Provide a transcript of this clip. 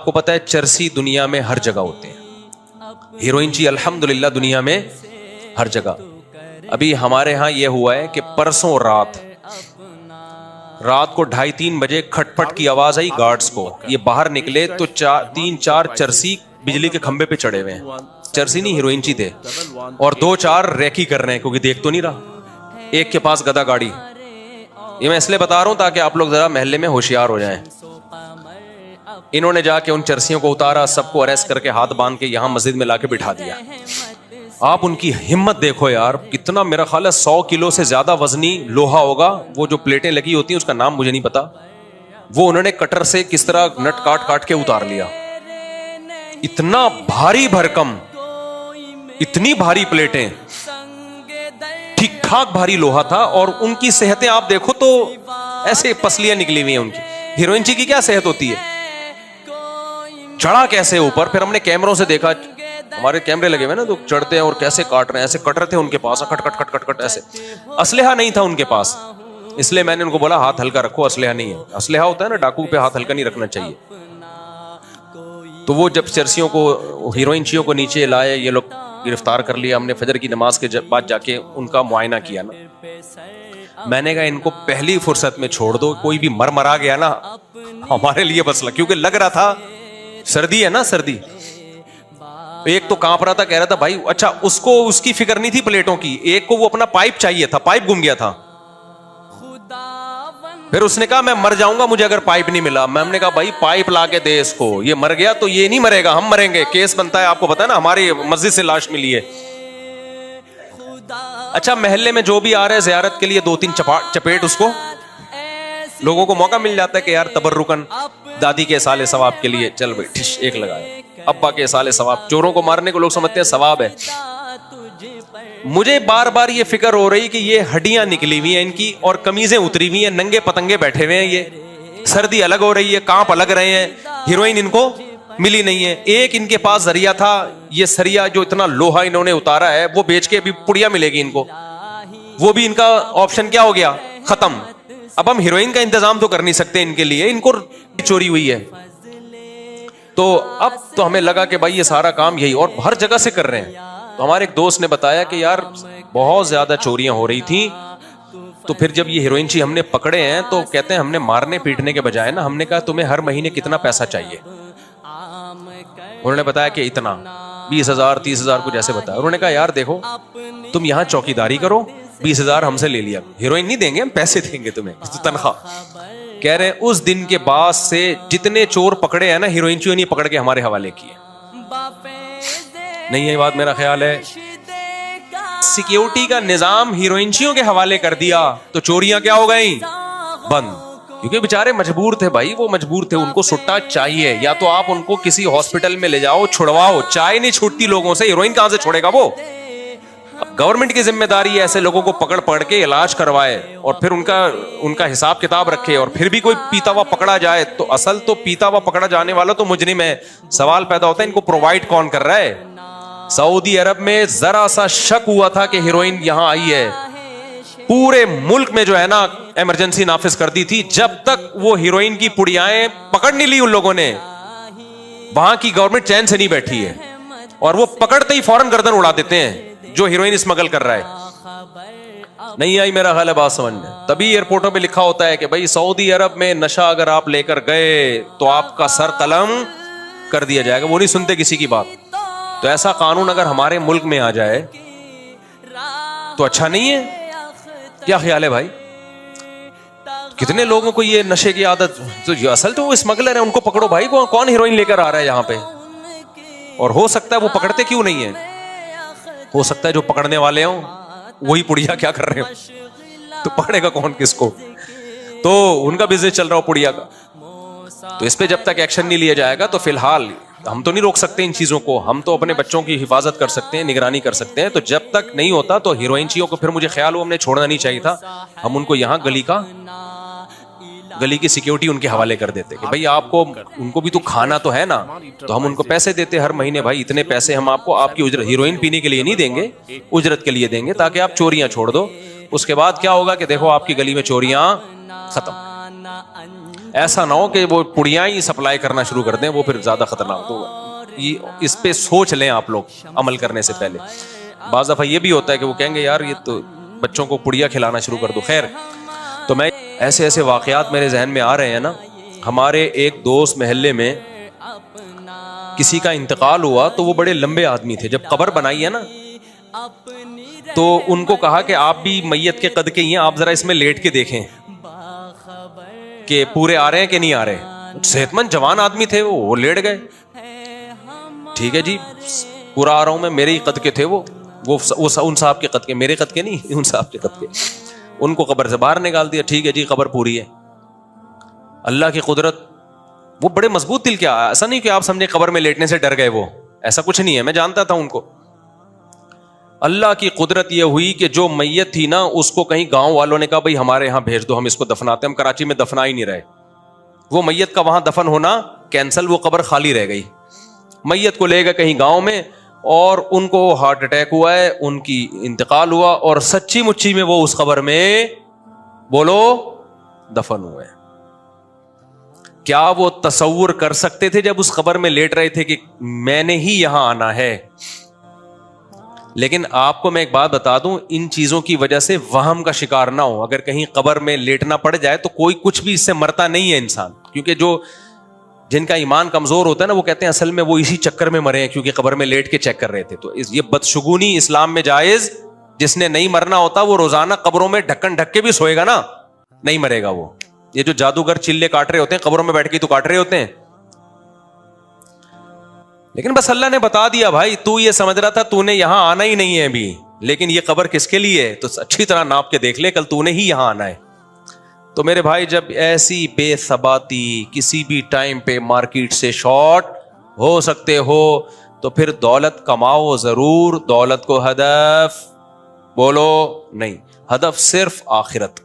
آپ کو پتا ہے چرسی دنیا میں ہر جگہ ہوتے ہیں, ہیروئن چی الحمدللہ دنیا میں ہر جگہ. ابھی ہمارے ہاں یہ ہوا ہے کہ پرسوں رات کو 2:30-3 بجے کھٹ پٹ کی آواز آئی گارڈز کو, یہ باہر نکلے تو 3-4 چرسی بجلی کے کھمبے پہ چڑھے ہوئے ہیں. چرسی نہیں, ہیروئن چی تھے, اور 2-4 ریکی کر رہے ہیں کیونکہ دیکھ تو نہیں رہا. ایک کے پاس گدا گاڑی. یہ میں اس لیے بتا رہا ہوں تاکہ آپ لوگ ذرا محلے میں ہوشیار ہو جائیں. انہوں نے جا کے ان چرسیوں کو اتارا, سب کو اریسٹ کر کے ہاتھ باندھ کے یہاں مسجد میں لا کے بٹھا دیا. آپ ان کی ہمت دیکھو یار, کتنا, میرا خیال ہے 100 کلو سے زیادہ وزنی لوہا ہوگا. وہ جو پلیٹیں لگی ہوتی ہیں اس کا نام مجھے نہیں پتا, وہ انہوں نے کٹر سے کس طرح نٹ کاٹ کے اتار لیا. اتنا بھاری بھرکم, اتنی بھاری پلیٹیں, ٹھیک ٹھاک بھاری لوہا تھا. اور ان کی صحتیں آپ دیکھو تو ایسے پسلیاں نکلی ہوئی ہیں ان کی. ہیروئن چی کی کیا صحت ہوتی ہے, چڑھا کیسے اوپر. پھر ہم نے کیمروں سے دیکھا, ہمارے کیمرے لگے ہوئے نا, تو چڑھتے ہیں اور کیسے کاٹ رہے ہیں. ایسے کٹر تھے ان کے پاس, کٹ کٹ کٹ کٹ کٹ ایسے. اسلحہ نہیں تھا ان کے پاس, اس لیے میں نے ان کو بولا ہاتھ ہلکا رکھو, اسلحہ نہیں ہے. اسلحہ ہوتا ہے نا, ڈاکو پہ ہاتھ ہلکا نہیں رکھنا چاہیے. تو وہ جب چرسیوں کو, ہیروئن چیوں کو نیچے لائے, یہ لوگ گرفتار کر لیا. ہم نے فجر کی نماز کے بعد جا کے ان کا معائنہ کیا نا. میں نے کہا ان کو پہلی فرصت میں چھوڑ دو, کوئی بھی مرا گیا نا ہمارے لیے مسئلہ, کیونکہ لگ رہا تھا سردی ہے نا, سردی. ایک تو کانپ رہا تھا, کہہ رہا تھا بھائی, اچھا اس کو اس کی فکر نہیں تھی پلیٹوں کی, ایک کو وہ اپنا پائپ چاہیے تھا, پائپ گم گیا تھا. پھر اس نے کہا میں مر جاؤں گا مجھے اگر پائپ نہیں ملا. میں ہم نے کہا بھائی پائپ لا کے دے اس کو, یہ مر گیا تو یہ نہیں مرے گا, ہم مریں گے, کیس بنتا ہے. آپ کو پتا ہے نا ہماری مسجد سے لاش ملی ہے. اچھا محلے میں جو بھی آ رہے ہیں زیارت کے لیے 2-3 چپیٹ اس کو, لوگوں کو موقع مل جاتا ہے کہ یار تبرکن دادی کے اصال ثواب کے لیے, چل بھائی ٹھش ایک لگایا, ابا کے اصال ثواب. چوروں کو مارنے کو لوگ سمجھتے ہیں ثواب ہے. مجھے بار بار یہ فکر ہو رہی کہ یہ ہڈیاں نکلی ہوئی ہیں ان کی, اور قمیضیں اتری ہوئی ہیں, ننگے پتنگے بیٹھے ہوئے ہیں. یہ سردی الگ ہو رہی ہے, کانپ الگ رہے ہیں. ہیروئن ان کو ملی نہیں ہے. ایک ان کے پاس ذریعہ تھا, یہ سریا جو اتنا لوہا انہوں نے اتارا ہے وہ بیچ کے ابھی پڑیا ملے گی ان کو, وہ بھی ان کا آپشن کیا ہو گیا, ختم. اب ہم ہیروئن کا انتظام تو کر نہیں سکتے ان کے لیے, ان کو چوری ہوئی ہے. تو اب تو ہمیں لگا کہ بھائی یہ سارا کام یہی, اور ہر جگہ سے کر رہے ہیں. تو ہمارے ایک دوست نے بتایا کہ یار بہت زیادہ چوریاں ہو رہی تھیں. تو پھر جب یہ ہیروئن چی ہم نے پکڑے ہیں تو کہتے ہیں ہم نے مارنے پیٹنے کے بجائے نا, ہم نے کہا تمہیں ہر مہینے کتنا پیسہ چاہیے. انہوں نے بتایا کہ اتنا, 20,000 30,000 کچھ ایسے بتایا. انہوں نے کہا یار دیکھو تم یہاں چوکی داری کرو, 20,000 ہم سے لے لیا, ہیروئن نہیں دیں گے, ہم پیسے دیں گے تمہیں, تنخواہ. کہہ رہے ہیں اس دن کے بعد سے جتنے چور پکڑے ہیں نا ہیروئن چیوں نے پکڑ کے ہمارے حوالے کیے. نہیں یہ بات میرا خیال ہے سیکیورٹی کا نظام ہیروئن چیوں کے حوالے کر دیا تو چوریاں کیا ہو گئیں, بند. کیونکہ بیچارے مجبور تھے بھائی, وہ مجبور تھے, ان کو سٹا چاہیے. یا تو آپ ان کو کسی ہاسپٹل میں لے جاؤ, چھڑواؤ, چائے نہیں چھوٹتی لوگوں سے, ہیروئن کہاں سے چھوڑے گا وہ. اب گورنمنٹ کی ذمہ داری ہے ایسے لوگوں کو پکڑ کے علاج کروائے, اور پھر ان کا حساب کتاب رکھے. اور پھر بھی کوئی پیتا ہوا پکڑا جائے تو اصل تو پیتا ہوا پکڑا جانے والا تو مجرم ہے. سوال پیدا ہوتا ہے ان کو پرووائڈ کون کر رہا ہے. سعودی عرب میں ذرا سا شک ہوا تھا کہ ہیروئن یہاں آئی ہے, پورے ملک میں جو ہے نا ایمرجنسی نافذ کر دی تھی. جب تک وہ ہیروئن کی پڑیائیں پکڑ نہیں لی ان لوگوں نے, وہاں کی گورنمنٹ چین سے نہیں بیٹھی ہے, اور وہ پکڑتے ہی فوراً گردن اڑا دیتے ہیں جو ہیروئن اسمگل کر رہا ہے. نہیں آئی میرا خیال ہے بات سمجھ میں. تبھی ایئرپورٹوں پہ لکھا ہوتا ہے کہ بھائی سعودی عرب میں نشہ اگر آپ لے کر گئے تو آپ کا سر قلم کر دیا جائے گا. وہ نہیں سنتے کسی کی بات. تو ایسا قانون اگر ہمارے ملک میں آ جائے تو اچھا نہیں ہے. کیا خیال ہے بھائی؟ کتنے لوگوں کو یہ نشے کی عادت, تو یہ اصل تو وہ اسمگلر ہے, ان کو پکڑو بھائی. کون ہیروئن لے کر آ رہا ہے یہاں پہ, اور ہو سکتا ہے وہ پکڑتے کیوں نہیں ہیں, ہو سکتا ہے جو پکڑنے والے ہوں وہی پڑیا کیا کر رہے ہوں, تو پکڑے گا کون کس کو. تو ان کا بزنس چل رہا ہو پڑیا کا. تو اس پہ جب تک ایکشن نہیں لیا جائے گا تو فی الحال ہم تو نہیں روک سکتے ان چیزوں کو. ہم تو اپنے بچوں کی حفاظت کر سکتے ہیں, نگرانی کر سکتے ہیں. تو جب تک نہیں ہوتا تو ہیروئن چیوں کو پھر مجھے خیال ہو ہم نے چھوڑنا نہیں چاہیے تھا. ہم ان کو یہاں گلی کی سیکیورٹی ان کے حوالے کر دیتے کہ بھائی آپ کو, ان کو بھی تو کھانا تو ہے نا. تو ہم ان کو پیسے دیتے ہر مہینے, بھائی اتنے پیسے ہم آپ کو آپ کی اجرت, ہیروئن پینے کے لیے نہیں دیں گے, اجرت کے لیے دیں گے تاکہ آپ چوریاں چھوڑ دو. اس کے بعد کیا ہوگا کہ دیکھو آپ کی گلی میں چوریاں ختم. ایسا نہ ہو کہ وہ پڑیاں ہی سپلائی کرنا شروع کر دیں, وہ پھر زیادہ خطرناک ہوگا. اس پہ سوچ لیں آپ لوگ عمل کرنے سے پہلے. بعض دفعہ یہ بھی ہوتا ہے کہ وہ کہیں گے یار یہ تو بچوں کو پڑیا کھلانا شروع کر دو. خیر, تو میں ایسے ایسے واقعات میرے ذہن میں آ رہے ہیں نا. ہمارے ایک دوست محلے میں کسی کا انتقال ہوا تو وہ بڑے لمبے آدمی تھے. جب قبر بنائی ہے نا تو ان کو کہا کہ آپ بھی میت کے قد کے ہی ہیں, آپ ذرا اس میں لیٹ کے دیکھیں کہ پورے آ رہے ہیں کہ نہیں آ رہے. صحت مند جوان آدمی تھے, وہ لیٹ گئے. ٹھیک ہے جی, پورا آ رہا ہوں میں, میرے ہی قد کے تھے وہ ان صاحب کے قد کے, میرے قد کے نہیں, ان صاحب کے قد کے. ان کو قبر سے باہر نکال دیا. ٹھیک ہے جی, قبر پوری ہے. اللہ کی قدرت, وہ بڑے مضبوط دل کے. ایسا نہیں کہ آپ سمجھے قبر میں لیٹنے سے ڈر گئے, وہ ایسا کچھ نہیں ہے, میں جانتا تھا ان کو. اللہ کی قدرت یہ ہوئی کہ جو میت تھی نا اس کو کہیں گاؤں والوں نے کہا بھائی ہمارے یہاں بھیج دو, ہم اس کو دفناتے. ہم کراچی میں دفنا ہی نہیں رہے. وہ میت کا وہاں دفن ہونا کینسل, وہ قبر خالی رہ گئی. میت کو لے گئے کہیں گاؤں میں, اور ان کو ہارٹ اٹیک ہوا ہے, ان کی انتقال ہوا, اور سچی مچی میں وہ اس قبر میں بولو دفن ہوئے. کیا وہ تصور کر سکتے تھے جب اس قبر میں لیٹ رہے تھے کہ میں نے ہی یہاں آنا ہے؟ لیکن آپ کو میں ایک بات بتا دوں, ان چیزوں کی وجہ سے وہم کا شکار نہ ہو. اگر کہیں قبر میں لیٹنا پڑ جائے تو کوئی کچھ بھی اس سے مرتا نہیں ہے انسان, کیونکہ جن کا ایمان کمزور ہوتا ہے نا وہ کہتے ہیں اصل میں وہ اسی چکر میں مرے ہیں کیونکہ قبر میں لیٹ کے چیک کر رہے تھے. تو یہ بدشگونی اسلام میں جائز. جس نے نہیں مرنا ہوتا وہ روزانہ قبروں میں ڈھکن ڈھک کے بھی سوئے گا نا, نہیں مرے گا وہ. یہ جو جادوگر چلے کاٹ رہے ہوتے ہیں قبروں میں بیٹھ کے تو کاٹ رہے ہوتے ہیں. لیکن بس اللہ نے بتا دیا بھائی تو یہ سمجھ رہا تھا تو نے یہاں آنا ہی نہیں ہے ابھی, لیکن یہ قبر کس کے لیے ہے تو اچھی طرح ناپ کے دیکھ لے, کل تو نے ہی یہاں آنا ہے. تو میرے بھائی جب ایسی بے ثباتی کسی بھی ٹائم پہ مارکیٹ سے شارٹ ہو سکتے ہو تو پھر دولت کماؤ ضرور, دولت کو ہدف بولو نہیں, ہدف صرف آخرت.